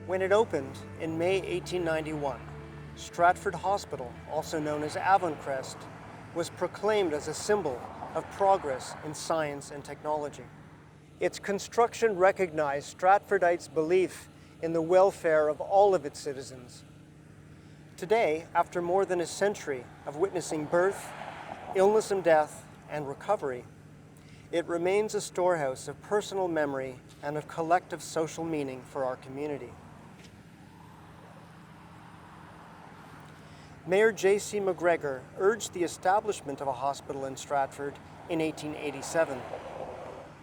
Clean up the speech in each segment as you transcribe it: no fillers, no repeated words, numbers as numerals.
When it opened in May 1891, Stratford Hospital, also known as Avon Crest, was proclaimed as a symbol of progress in science and technology. Its construction recognized Stratfordites' belief in the welfare of all of its citizens. Today, after more than a century of witnessing birth, illness and death, and recovery, it remains a storehouse of personal memory and of collective social meaning for our community. Mayor J.C. McGregor urged the establishment of a hospital in Stratford in 1887.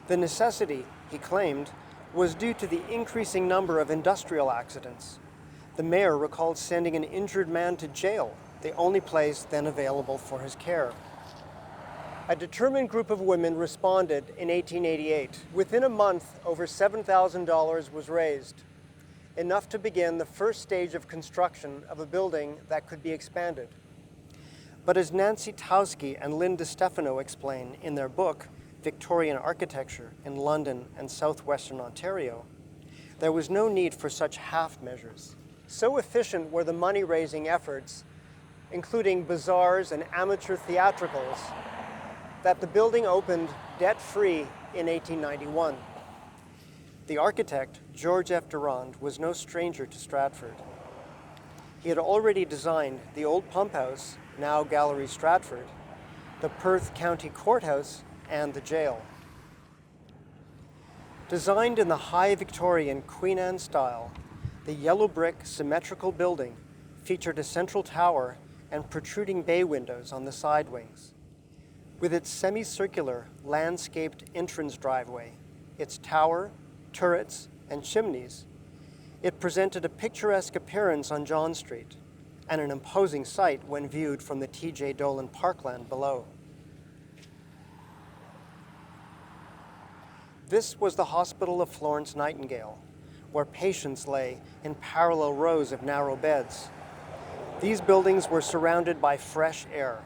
The necessity, he claimed, was due to the increasing number of industrial accidents. The mayor recalled sending an injured man to jail, the only place then available for his care. A determined group of women responded in 1888. Within a month, over $7,000 was raised, enough to begin the first stage of construction of a building that could be expanded. But as Nancy Towski and Lynn DeStefano explain in their book, Victorian Architecture in London and southwestern Ontario, there was no need for such half measures. So efficient were the money-raising efforts, including bazaars and amateur theatricals, that the building opened debt-free in 1891. The architect, George F. Durand, was no stranger to Stratford. He had already designed the old pump house, now Gallery Stratford, the Perth County Courthouse, and the jail. Designed in the high Victorian Queen Anne style, the yellow brick symmetrical building featured a central tower and protruding bay windows on the side wings. With its semicircular, landscaped entrance driveway, its tower, turrets, and chimneys, it presented a picturesque appearance on John Street and an imposing sight when viewed from the T.J. Dolan parkland below. This was the Hospital of Florence Nightingale, where patients lay in parallel rows of narrow beds. These buildings were surrounded by fresh air.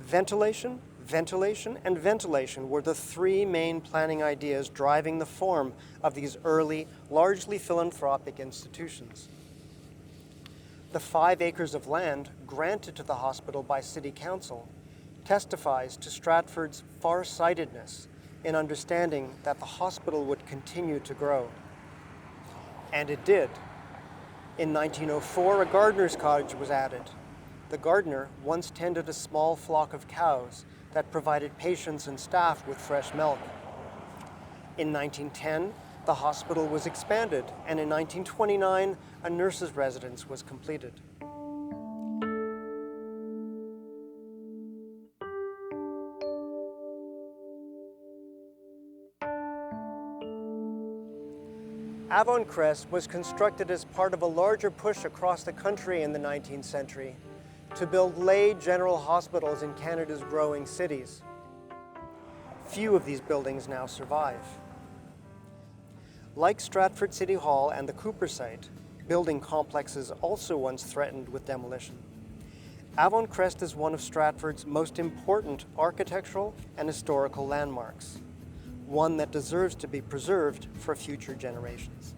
Ventilation, ventilation, and ventilation were the three main planning ideas driving the form of these early, largely philanthropic institutions. The 5 acres of land granted to the hospital by City Council testifies to Stratford's far-sightedness in understanding that the hospital would continue to grow. And it did. In 1904, a gardener's cottage was added. The gardener once tended a small flock of cows that provided patients and staff with fresh milk. In 1910, the hospital was expanded, and in 1929, a nurse's residence was completed. Avon Crest was constructed as part of a larger push across the country in the 19th century to build lay general hospitals in Canada's growing cities. Few of these buildings now survive. Like Stratford City Hall and the Cooper site, building complexes also once threatened with demolition. Avon Crest is one of Stratford's most important architectural and historical landmarks, one that deserves to be preserved for future generations.